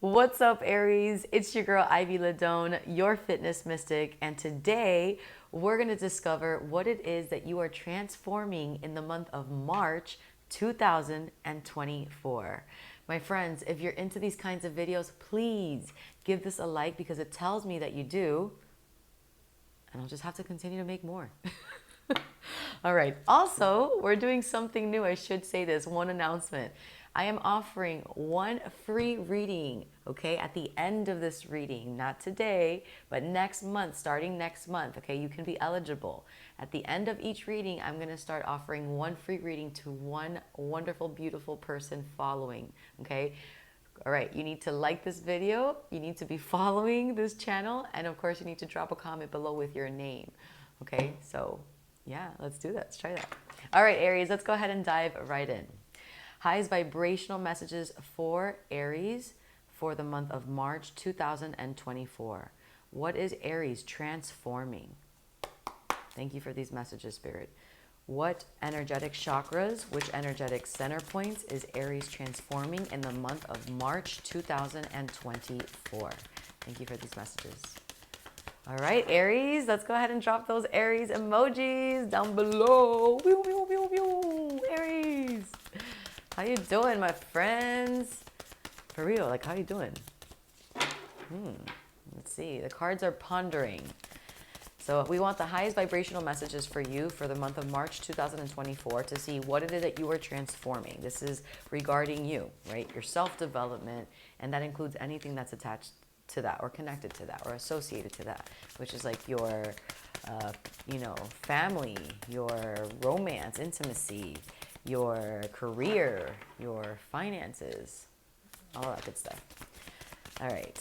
What's up, Aries? It's your girl, Ivy Ledon, your fitness mystic. And today we're going to discover what it is that you are transforming in the month of March 2024. My friends, if you're into these kinds of videos, please give this a like because it tells me that you do. And I'll just have to continue to make more. All right. Also, we're doing something new. I should say this one announcement. I am offering one free reading, okay, at the end of this reading, not today, but next month, starting next month, okay, you can be eligible. At the end of each reading, I'm going to start offering one free reading to one wonderful, beautiful person following, okay? All right, you need to like this video, you need to be following this channel, and of course, you need to drop a comment below with your name, okay? So, yeah, let's do that. Let's try that. All right, Aries, let's go ahead and dive right in. Highest vibrational messages for Aries for the month of March 2024. What is Aries transforming? Thank you for these messages, Spirit. What energetic chakras, which energetic center points is Aries transforming in the month of March 2024? Thank you for these messages. All right, Aries, let's go ahead and drop those Aries emojis down below. Pew, pew, pew, pew. Aries. How you doing, my friends? For real, like, how you doing? Let's see. The cards are pondering. So we want the highest vibrational messages for you for the month of March 2024 to see what it is that you are transforming. This is regarding you, right? Your self-development, and that includes anything that's attached to that or connected to that or associated to that, which is like your, family, your romance, intimacy, your career, your finances, all that good stuff. All right.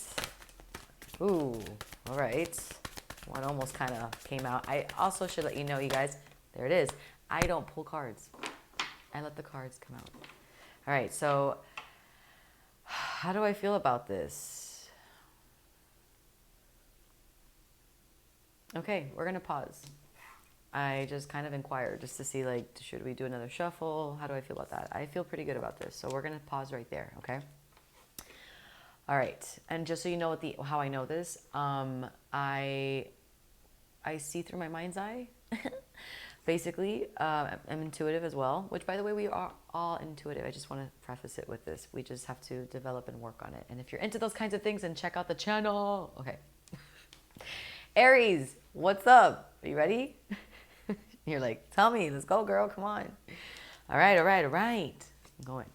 Ooh, all right. One almost kind of came out. I also should let you know, you guys, there it is. I don't pull cards. I let the cards come out. All right, so how do I feel about this? Okay, we're going to pause. I just kind of inquired just to see, like, should we do another shuffle? How do I feel about that? I feel pretty good about this. So we're going to pause right there, okay? All right. And just so you know how I know this, I see through my mind's eye. Basically, I'm intuitive as well, which, by the way, we are all intuitive. I just want to preface it with this. We just have to develop and work on it. And if you're into those kinds of things, then check out the channel. Okay. Aries, what's up? Are you ready? You're like, tell me, let's go, girl, come on. All right. I'm going.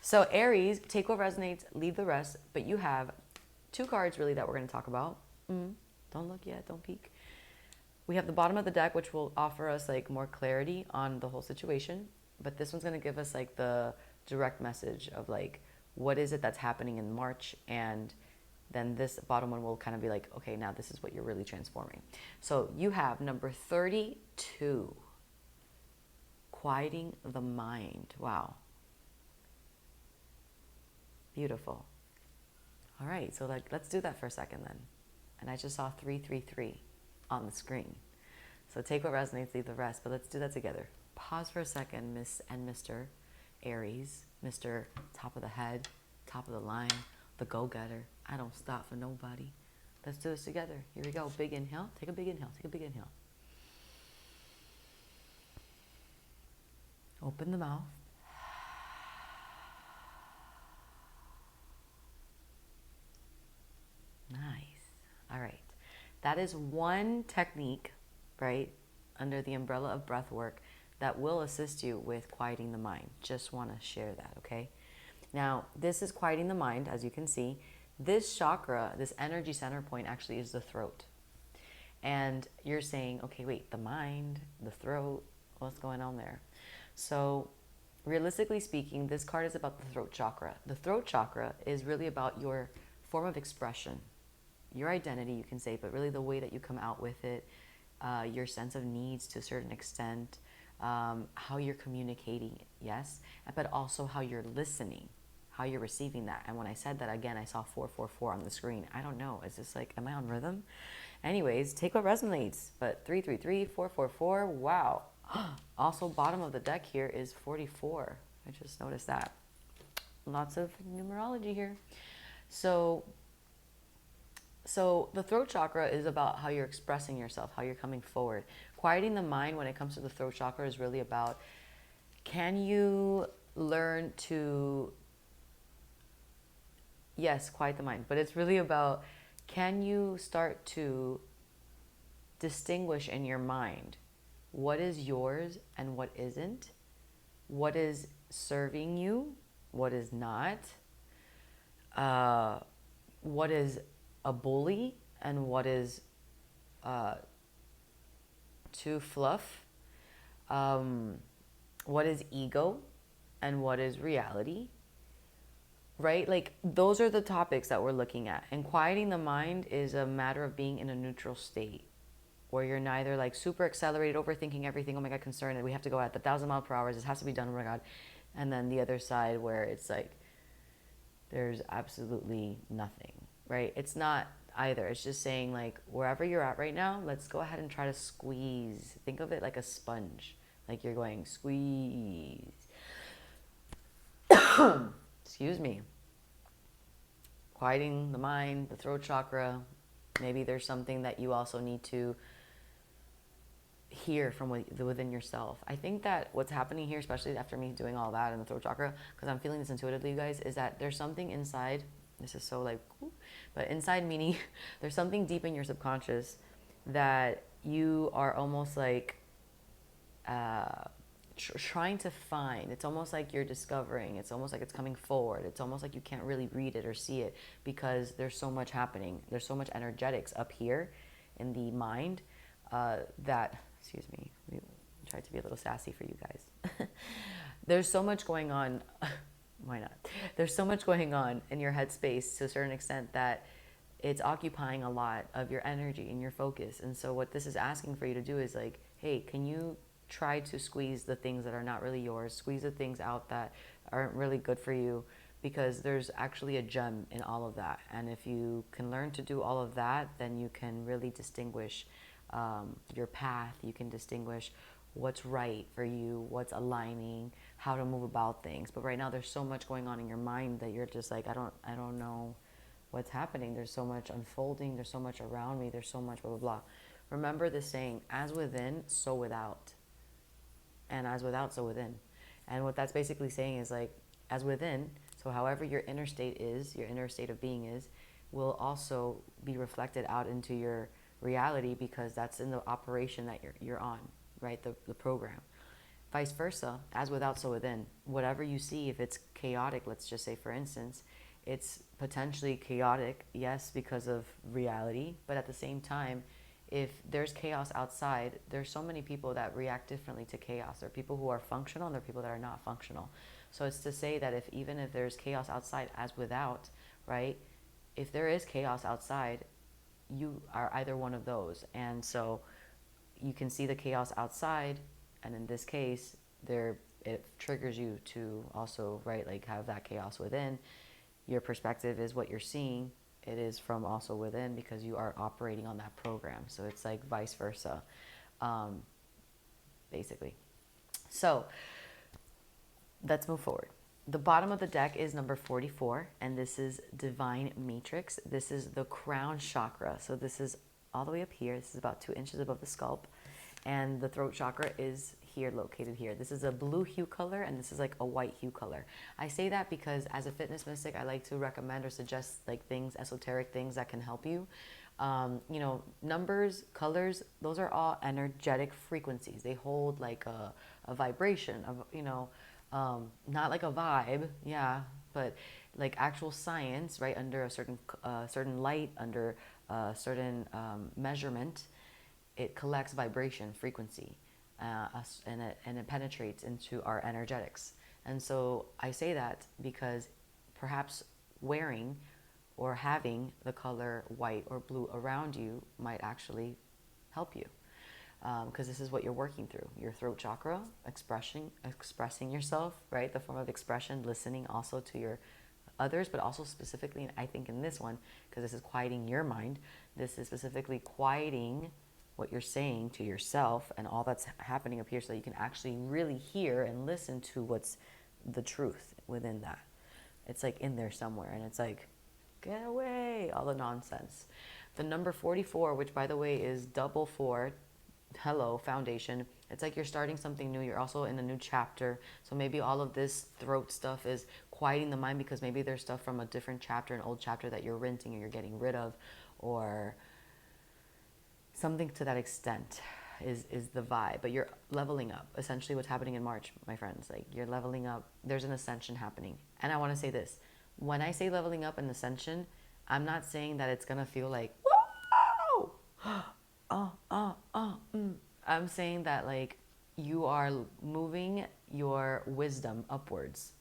So Aries, take what resonates, leave the rest, but you have two cards really that we're going to talk about. Don't look yet, don't peek. We have the bottom of the deck, which will offer us like more clarity on the whole situation, but this one's going to give us like the direct message of like, what is it that's happening in March, and then this bottom one will kind of be like, okay, now this is what you're really transforming. So you have number 32, quieting the mind. Wow. Beautiful. All right, so like, let's do that for a second then. And I just saw 333 on the screen. So take what resonates, leave the rest, but let's do that together. Pause for a second, Miss and Mr. Aries, Mr. Top of the head, top of the line, the go-getter. I don't stop for nobody. Let's do this together. Here we go. Big inhale. Take a big inhale. Take a big inhale. Open the mouth. Nice. All right. That is one technique, right, under the umbrella of breath work that will assist you with quieting the mind. Just want to share that, okay? Now, this is quieting the mind, as you can see. This chakra, this energy center point actually is the throat. And you're saying, okay, wait, the mind, the throat, what's going on there? So realistically speaking, this card is about the throat chakra. The throat chakra is really about your form of expression, your identity, you can say, but really the way that you come out with it, your sense of needs to a certain extent, how you're communicating, yes, but also how you're listening, how you're receiving that. And when I said that, again, I saw 444 on the screen. I don't know. Is this like, am I on rhythm? Anyways, take what resonates. But 333, 444, wow. Also, bottom of the deck here is 44. I just noticed that. Lots of numerology here. So the throat chakra is about how you're expressing yourself, how you're coming forward. Quieting the mind when it comes to the throat chakra is really about, can you learn to, yes, quiet the mind, but it's really about, can you start to distinguish in your mind what is yours and what isn't, what is serving you, what is not, what is a bully and what is too fluff, what is ego and what is reality, right? Like, those are the topics that we're looking at. And quieting the mind is a matter of being in a neutral state where you're neither like super accelerated, overthinking everything, oh my God, concerned, and we have to go at 1,000 mph, this has to be done, oh my God. And then the other side where it's like, there's absolutely nothing, right? It's not either. It's just saying, like, wherever you're at right now, let's go ahead and try to squeeze. Think of it like a sponge. Like you're going squeeze. Excuse me. Quieting the mind, the throat chakra. Maybe there's something that you also need to hear from within yourself. I think that what's happening here, especially after me doing all that in the throat chakra, because I'm feeling this intuitively, you guys, is that there's something inside. This is so like, but inside meaning there's something deep in your subconscious that you are almost like trying to find. It's almost like you're discovering. It's almost like it's coming forward. It's almost like you can't really read it or see it because there's so much happening. There's so much energetics up here in the mind that, excuse me, we tried to be a little sassy for you guys. There's so much going on. Why not? There's so much going on in your headspace to a certain extent that it's occupying a lot of your energy and your focus. And so what this is asking for you to do is like, hey, can you try to squeeze the things that are not really yours, squeeze the things out that aren't really good for you, because there's actually a gem in all of that. And if you can learn to do all of that, then you can really distinguish your path. You can distinguish what's right for you, what's aligning, how to move about things. But right now there's so much going on in your mind that you're just like, I don't know what's happening. There's so much unfolding. There's so much around me. There's so much blah, blah, blah. Remember the saying, as within, so without. And as without, so within. And what that's basically saying is like, as within, so however your inner state is, your inner state of being is, will also be reflected out into your reality, because that's in the operation that you're on, right? The program. Vice versa, as without, so within. Whatever you see, if it's chaotic, let's just say for instance, it's potentially chaotic, yes, because of reality, but at the same time, if there's chaos outside, there's so many people that react differently to chaos. There are people who are functional and there are people that are not functional. So it's to say that even if there's chaos outside as without, right? If there is chaos outside, you are either one of those. And so you can see the chaos outside, and in this case, it triggers you to also, right, like have that chaos within. Your perspective is what you're seeing. It is from also within, because you are operating on that program. So it's like vice versa, basically. So let's move forward. The bottom of the deck is number 44, and this is Divine Matrix. This is the crown chakra. So this is all the way up here. This is about 2 inches above the scalp. And the throat chakra is here, located here. This is a blue hue color, and this is like a white hue color. I say that because as a fitness mystic, I like to recommend or suggest like things, esoteric things that can help you. You know, numbers, colors, those are all energetic frequencies. They hold like a vibration of, you know, not like a vibe, yeah, but like actual science, right? Under a certain light, under a certain measurement, it collects vibration, frequency, and it penetrates into our energetics. And so I say that because perhaps wearing or having the color white or blue around you might actually help you. Because this is what you're working through. Your throat chakra, expressing yourself, right? The form of expression, listening also to your others, but also specifically, I think in this one, because this is quieting your mind, this is specifically quieting what you're saying to yourself and all that's happening up here, so that you can actually really hear and listen to what's the truth within that. It's like in there somewhere, and it's like, Get away. All the nonsense. The number 44, which by the way is double four, hello, foundation. It's like you're starting something new. You're also in a new chapter. So maybe all of this throat stuff is quieting the mind because maybe there's stuff from a different chapter, an old chapter that you're rinsing or you're getting rid of, or something to that extent is the vibe. But you're leveling up. Essentially what's happening in March, my friends, like you're leveling up. There's an ascension happening. And I want to say this. When I say leveling up and ascension, I'm not saying that it's going to feel like, whoa, I'm saying that like you are moving your wisdom upwards.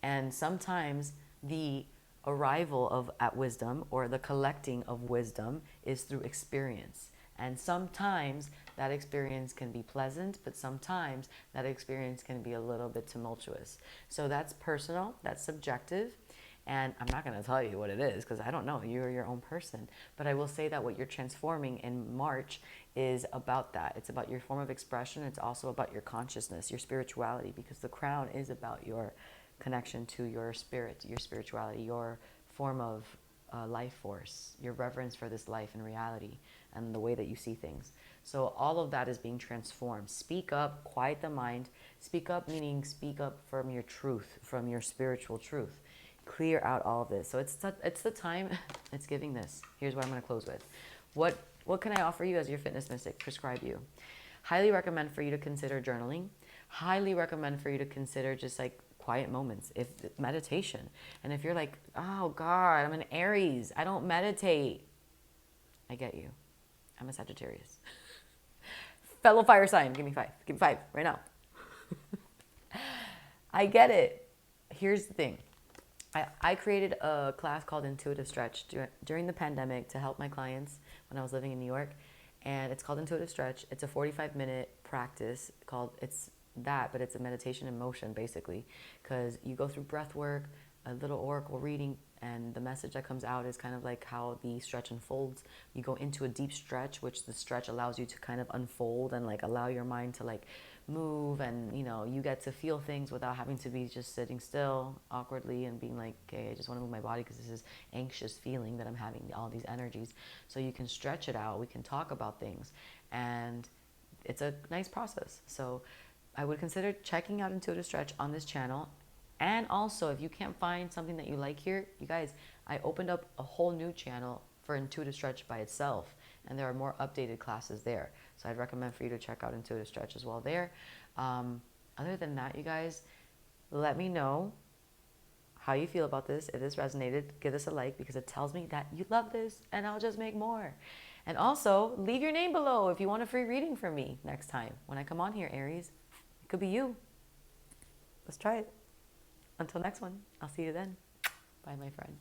And sometimes the arrival of at wisdom or the collecting of wisdom is through experience. And sometimes that experience can be pleasant, but sometimes that experience can be a little bit tumultuous. So that's personal, that's subjective. And I'm not going to tell you what it is because I don't know. You're your own person. But I will say that what you're transforming in March is about that. It's about your form of expression. It's also about your consciousness, your spirituality, because the crown is about your connection to your spirit, your spirituality, your form of life force, your reverence for this life and reality and the way that you see things. So all of that is being transformed. Speak up, quiet the mind. Speak up meaning speak up from your truth, from your spiritual truth. Clear out all of this. So it's the time, it's giving this. Here's what I'm going to close with. What can I offer you as your fitness mystic? Prescribe you. Highly recommend for you to consider journaling. Highly recommend for you to consider just like quiet moments, if meditation. And if you're like, oh God, I'm an Aries, I don't meditate. I get you. I'm a Sagittarius. Fellow fire sign, give me 5. Give me 5 right now. I get it. Here's the thing. I created a class called Intuitive Stretch during the pandemic to help my clients when I was living in New York. And it's called Intuitive Stretch. It's a 45-minute practice but it's a meditation in motion, basically. Because you go through breath work, a little oracle reading, and the message that comes out is kind of like how the stretch unfolds. You go into a deep stretch, which the stretch allows you to kind of unfold and like allow your mind to like move, and you get to feel things without having to be just sitting still awkwardly and being like, okay, I just want to move my body because this is anxious feeling that I'm having, all these energies. So you can stretch it out. We can talk about things, and it's a nice process. So I would consider checking out Intuitive Stretch on this channel. And also, if you can't find something that you like here, you guys, I opened up a whole new channel for Intuitive Stretch by itself, and there are more updated classes there. So I'd recommend for you to check out Intuitive Stretch as well there. Other than that, you guys, let me know how you feel about this. If this resonated, give this a like because it tells me that you love this, and I'll just make more. And also, leave your name below if you want a free reading from me next time when I come on here, Aries. It could be you. Let's try it. Until next one, I'll see you then. Bye, my friend.